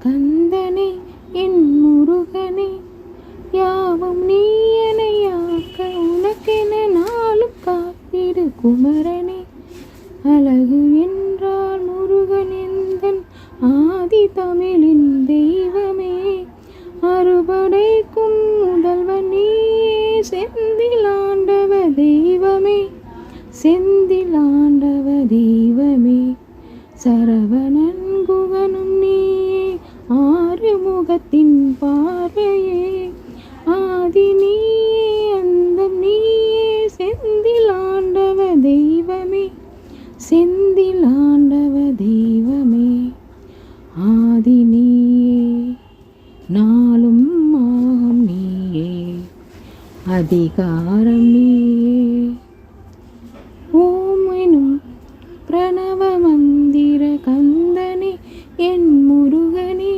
கந்தனே என் முருகனே, யாவும் நீ எனையாக்க உனக்கென நாளும் காத்திடு குமரனே. அழகு என்றால் முருகன் எந்தன் ஆதி தமிழின் தெய்வமே, அறுபடைக்கும் முதல்வன் நீயே, செந்திலாண்டவ தெய்வமே, செந்திலாண்டவ தெய்வமே. சரவணன் குகனும் நீயே, ஆறுமுகத்தின் பார்வையே, ஆதி நீயே அந்தம் நீயே, செந்திலாண்டவ தெய்வமே, செந்திலாண்டவ தெய்வமே. ஆதி நீயே, நாளும் ஆகம் நீயே, அதிகாரம் நீயே. ஓம் எனும் பிரணவ மந்திர கந்தனே என் முருகனே,